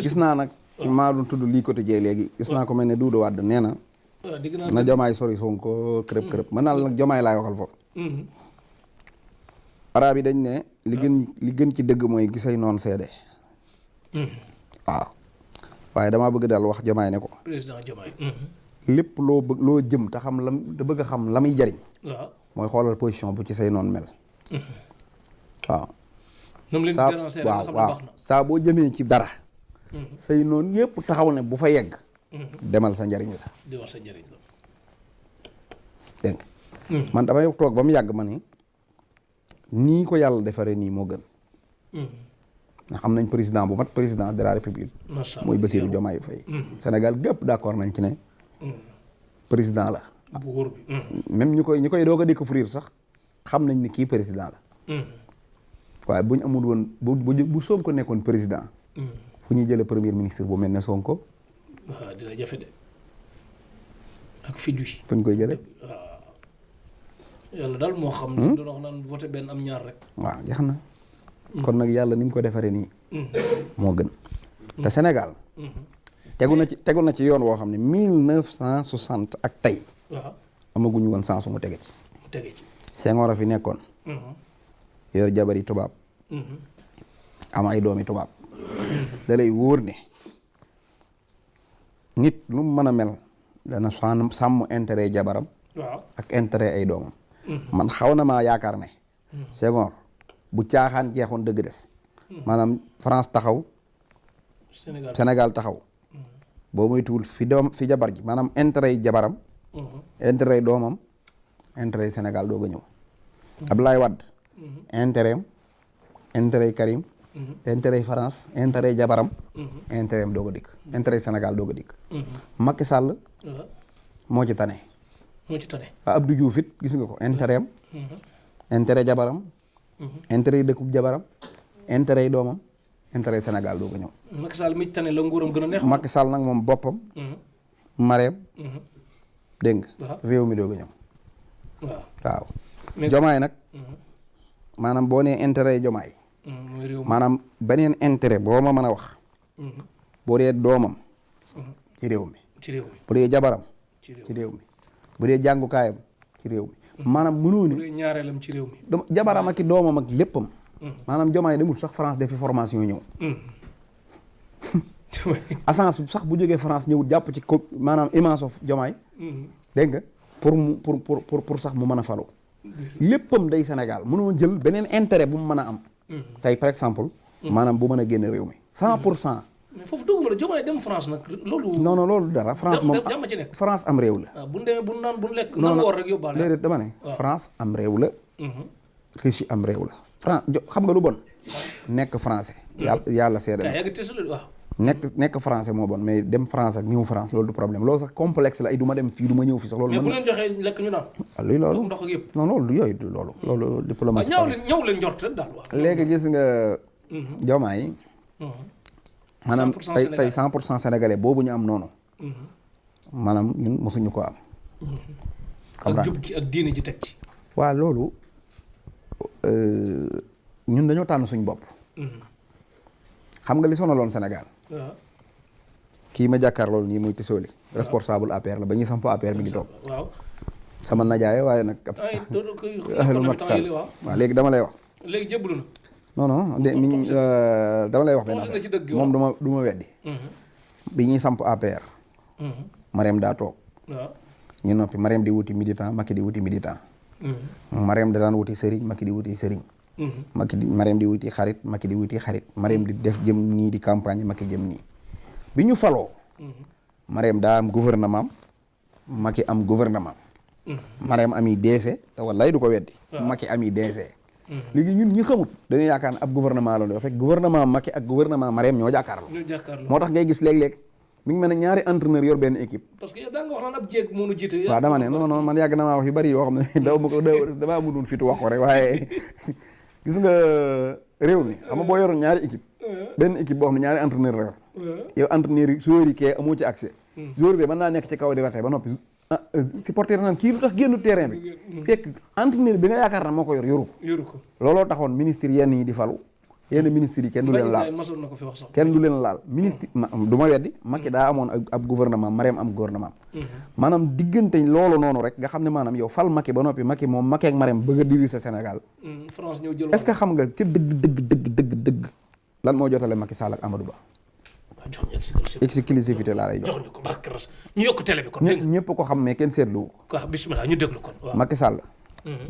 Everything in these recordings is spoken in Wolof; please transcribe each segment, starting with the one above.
gis naa nag maa doon tudd lii côté jee léegi gis naa ko mel ne Doudou Wade nee na na Diomaye sori Sonko kërëb kërëb mën naa la nag Diomaye laay waxal foofu arab yi dañ ne li gën ci dëgg mooy gisay noonu seede waaw waaye damaa bëgg daal wax Diomaye ne ko président Diomaye lépp loo bëgg loo jëm te xam lam te bëgg a xam la muy jariñ waaw mooy xoolal position bu ci say noonu mel waaw waaw saa boo jëmee ci dara say noonu yëpp taxaw ne bu fa yegg demal sa njariñ la demal sa njariñ la dégg nga man damay toog ba mu yàgg ma ni nii ko yàlla defaree nii moo gën ndax am nañ président bu mat président de la république mooy Bassirou Diomaye Faye Sénégal gépp d'accord nañ ci ne président la bu wóor bi même ñu koy doog a découvrir sax xam nañ ni kii président la waaye bu ñu amul woon bu Sonko nekkoon président fu ñuy jëlee premier ministre bu mel ne Sonko waaw dina jafe de ak fidu yi fu ñu koy jëlee waaw yàlla daal moo xam ne doon wax naan voté benn am ñaar rek waaw jeex na kon nag yàlla ni mu ko defaree nii moo gën te Sénégal tegu na ci yoon woo xam ne 1960 ak tey waaw amaguñu woon sens su mu tege ci Senghor a fi nekkoon yor jabari tubaab am ay doomi tubaab da lay wóor ne nit lu mu mën a mel dana sàmm intérêt jabaram ak intérêt ay doomam man xaw na maa yaakaar ne Senghor bu caaxaan jeexoon dëgg des maanaam France taxaw Sénégal taxaw boo moytuwul fi jabar ji maanaam intérêt yi jabaram intérêt yi doomam intérêt yi Sénégal doog a ñëw Abdoulaye Wade intérêt am intérêt yi Karim intérêt yi France intérêt yi jabaram intérêt am doog a dikk intérêt yi Sénégal doog a dikk Macky Sall moo ci tane Abdou Diouf it gis nga ko intérêt am intérêt jabaram intérêt yi dëkkub jabaram intérêt yi doomam intérêt yi Sénégal doog a ñëw Macky Sall mi ci tane la nguuram gën a neex Macky Sall nag moom boppam mareem dégg nga réew mi doog a ñëw waaw Diomaye nag maanaam boo nee intérêt yi Diomaye maanaam beneen intérêt boo ma mën a wax boo dee doomam ci réew mi bu dee jabaram ci réew mi bu dee jàngukaayam ci réew mi maanaam mënoo ni ñaareelam ci réew mi jabaram ak i doomam ak léppam maanaam Diomaye demul sax France defi formation ñëw assance sax bu jógee France ñëwut jàpp ci ko maanaam image of Diomaye dégg nga pour sax mu mën a falu léppam day Sénégal mënoo jël beneen intérêt bu mu mën a am tey par exemple maanaam bu mën a génn réew mi 100% mais foofu duguma la Diomaye dem France nag loolu non loolu dara France moom jàmm ci nekk France am réew la bu demee bu naan bu lekk nan woor rek yóbbaale déedéet dama ne France am réew la Russie am réew la France xam nga lu bon nekk français yàlla seede nekk français moo bon mais dem France ak ñëw France loolu du problème loolu sax complexe la ay du ma dem fii du ma ñëw fii sax loolu mais bu leen joxee lekk ñu naan luy loolu ndox ak yëpp non loolu du yooyu du loolu diplomatie ñëw leen njort rek daal léegi gis nga Diomaye maanaam tey 100% sénégalais boobu ñu am noonu maanaam ñun mosuñu ko am ak jub gi ak diine ji teg ci waaw loolu ñun dañoo tànn suñ bopp xam nga li sonaloon Sénégal kii ma jàkkaar loolu nii muy Tissooli responsable APR la ba ñuy samp APR mi ngi toog sama najaaye waaye nag lu Macky Sall waaw léegi dama lay wax léegi jébbalu na non dama lay wax benn affaire moom du ma weddi bi ñuy samp APR Marème daa toog ñu noppi Marème di wuti militant Macky di wuti militant Marème da daan wuti sëriñ Macky di wuti sëriñ Marème di wuti xarit Macky di wuti xarit Marème di def jëm nii di campagne Macky jëm nii bi ñu faloo Marème daa am gouvernement Macky am gouvernement Marème ami DC te wallaay du ko weddi Macky ami DC léegi ñun ñi xamut dañuy yaakaar ne ab gouvernement la doon fekk gouvernement Macky ak gouvernement Marème ñoo jàkkaarloo moo tax ngay gis léeg-léeg mi ngi mel ne ñaari entraîneur yor benn équipe parce que daa nga wax naan ab jéeg moo nu jiite waaw dama ne non man yàgg na maa wax yu bari yoo xam ne daw ma ko damaa mënul fitu wax ko rek waaye gis nga réew mi xam nga boo yoroon ñaari équipe benn équipe boo xam ne ñaari entraîneur la yor yow entraîneur yi joueurs yi kee amoo ci accès joueur bi mën naa nekk ci kaw di rate ba noppi supporter naan kii lu tax génnu terrain bi fekk entraîneur bi nga yaakaar na moo ko yoru ko looloo taxoon ministre yenn yi di falu yenn ministres yi kenn du leen laal masoon na ko fi wax sax. kenn du leen laal ministre du ma weddi Macky daa amoon ab gouvernement Marème am gouvernement maanaam diggante loolu noonu rek nga xam ne maanaam yow fal Macky ba noppi Macky moom Macky ak Marème bëgg a diriger Sénégal France ñëw jël est-ce que xam nga ci dëgg lan moo jotale Macky Sall ak Amadou Ba jox ñu exclusivité laa lay jox ñu ko barke ras ñu yokk télé bi kon ñëpp ko xam mais kenn seetlu ko waaw bismillah ñu déglu kon waaw Macky Sall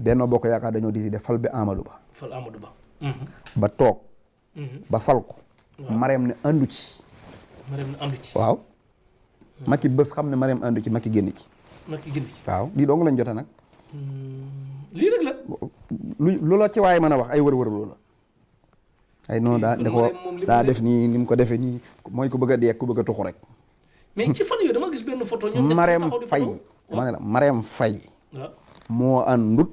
Benno Bokk Yaakaar dañoo décidé fal bi Amadou Ba fal Amadou Ba ba toog ba fal ko Marème ne àndu ci Marème ne àndu ci waaw Macky bés xam ne Marème àndu ci Macky génn ci Macky génn ci waaw lii dong lañ jote nag lii rek la lu la ci waaye mën a wax ay wër-wër loola ay non daa def nii ni mu ko defee nii mooy ku bëgg a dee ku bëgg a tuxu rek mais ci fan yooyu dama gis benn photo ñoom Marème Faye dama ne la Marème Faye moo àndut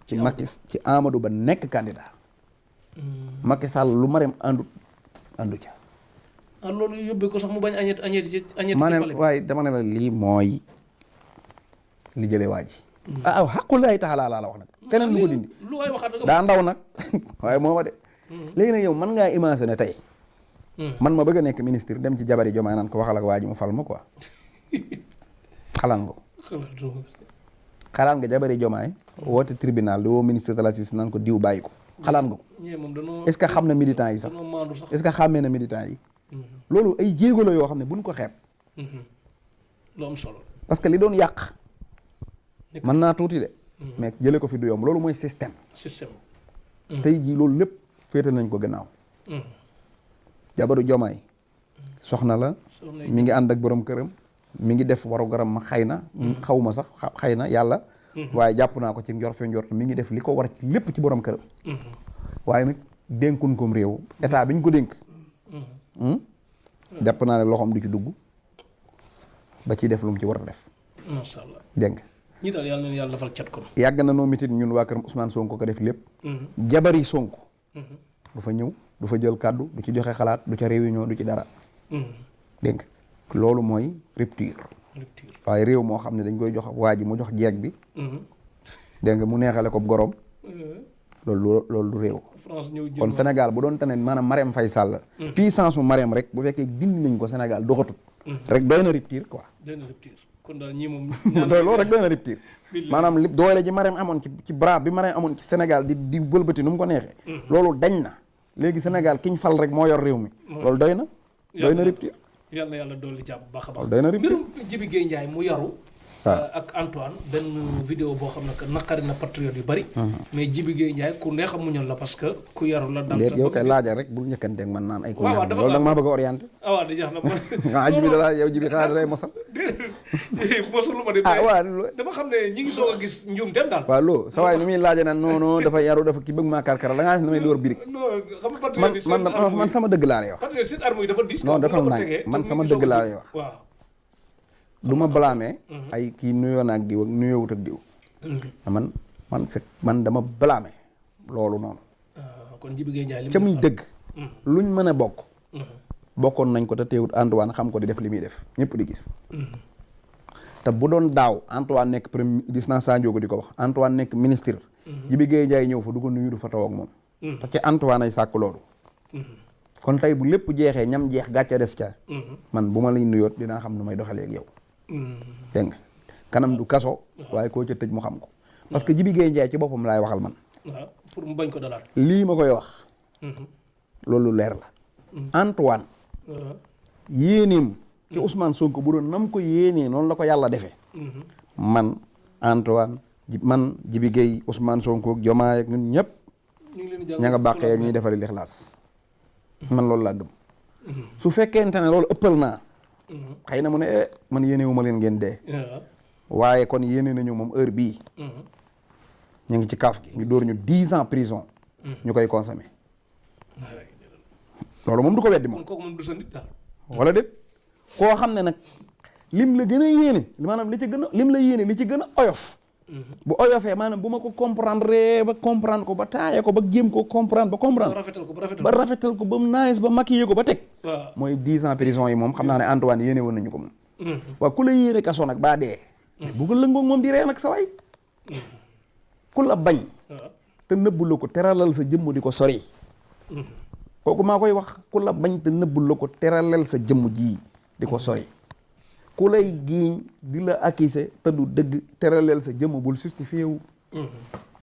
ci Macky ci Amadou Ba nekk candidat Macky Sall lu Marème àndu ca loolu yóbbee ko sax mu bañ añeeti ci maanaam waaye dama ne la lii mooy li jëlee waa ji xaqulaay taala laa la wax nag keneen lu ko dindi lu waay waxaat daa ndaw nag waaye moo ma de léegi nag yow mën ngaa imaginer tey man ma bëgg a nekk ministre dem ci jabari Jomaay naan ko waxal ak waa ji mu fal ma quoi xalaat nga ko xalaat nga jabari Jomaay woote tribunal di woo ministre de la justice naan ko diw bàyyi ko xalaat nga ko est-ce que xam na militants yi sax est-ce que xàmmee na militants yi loolu ay jéego la yoo xam ne buñ ko xeeb lu am solo parce que li doon yàq mën naa tuuti de mais jële ko fi du yomb loolu mooy système tey jii loolu lépp féetal nañ ko gannaaw jabaru Jomaay soxna la mi ngi ànd ak borom këram mi ngi def waru garam ma xëy na xaw ma sax xëy na yàlla waaye jàpp naa ko ci njort mi ngi def li ko war ci lépp ci borom këram waaye nag dénkun koom réew état bi ñu ko dénk jàpp naa ne loxoom du ci dugg ba ci def lu mu ci war a def masha Allah dégg nga ñi daal yàlla na yàlla defal cat kon yàgg na noo mitit ñun waa kër Ousmane Sonko ko def lépp jabari Sonko du fa ñëw du fa jël kàddu du ci joxe xalaat du ca réunion du ci dara dégg nga loolu mooy rupture waaye réew moo xam ne dañ koy jox waa ji mu jox jeeg bi dégg nga mu neexale ko gorom loolu du réew kon Sénégal bu doon tane maanaam Marème Faye Sall puissance mu Marème rek bu fekkee dindi nañ ko Sénégal doxatut rek doy na rupture quoi kon daal ñii moom loolu rek doy na rupture maanaam li doole ji Marème amoon ci bras bi Marème amoon ci Sénégal di bëlbati nu mu ko neexee loolu dañ na léegi Sénégal kiñ fal rek moo yor réew mi loolu doy na rupture yàlla yàlla dolli jàpp bu baax a baax doy na rupture mbirum Djibi Gueye Ndiaye mu yaru ak Antoine benn vidéo boo xam ne que naqari na patriote yu bari mais Djibi Gueye Ndiaye ku neex a muñal la parce que ku yaru la dal yow kay laajal rek bul njëkkanteeg man naan ay ku yaru loolu da nga maa bëgg a orienté waaw di jax na nga Djibi dalaa yow Djibi xanaa dalay mosal mosul lu ma di waaw dama xam ne ñi ngi soog a gis njuum dem daal waaw loolu sa waay ni muy laaje naan non dafa yaru dafa ki bëgg maa karkara da ngaa damay door birig man sama dëgg laa lay wax patriote seen arme yi dafa dis non dafa nag man sama dëgg laa lay wax waaw du ma blâmer ay kii nuyoo naag diw ak nuyoowut ak diw man dama blâmer loolu noonu kon Djibi Gueye Ndiaye ca muy dëgg luñ mën a bokkoon nañ ko te teewut Antoine xam ko di def li muy def ñëpp di gis te bu doon daaw Antoine nekk premier gis naa Sandiogou di ko wax Antoine nekk ministre Djibi Gueye Ndiaye ñëw fa du ko nuyu du fa taw ak moom te ci Antoine ay sàkk loolu kon tey bu lépp jeexee ñam jeex gàcce des ca man bu ma lay nuyoot dinaa xam nu may doxalee ak yow dégg nga kanam du kaso waaye koo ca tëj mu xam ko parce que Djibi Gueye Ndiaye ci boppam laay waxal man waaw pour mu bañ ko dalaat lii ma koy wax loolu leer la Antoine yéeneem ci Ousmane Sonko bu doon nam ko yéenee noonu la ko yàlla defee man Antoine Djibi Gueye Ousmane Sonko ak Diomaye ak ñun ñëpp ña nga bàqee ñuy defari lixlaas man loolu laa gëm su fekkente ne loolu ëppal naa xëy na mu ne man yéene wu ma leen ngeen dee waaye kon yéene nañu moom heure bii ñu ngi ci kaaf gi ñu dóor ñu 10 ans prison ñu koy consommer loolu moom du ko weddi moom wala déet koo xam ne nag lim la gën a yéene maanaam li ci gën a lim la yéene li ci gën a oyof bu oyofee maanaam bu ma ko comprendre ba comprendre ko ba taaye ko ba jéem ko comprendre ba rafetal ko ba mu nice ba maquillé ko ba teg mooy 10 ans prison yi moom xam naa ne Antoine yéene woon nañu ko moom waaw ku la yéene kaso nag baa dee bu ko lëngoog moom di ree nag sa waay ku la bañ te nëbbu la ko teralal sa jëmm di ko sori kooku maa koy wax ku la bañ te nëbbul la ko teraleel sa jëmm ji di ko sori ku lay giiñ di la accuser te du dëgg teraleel sa jëmm bul justifié wu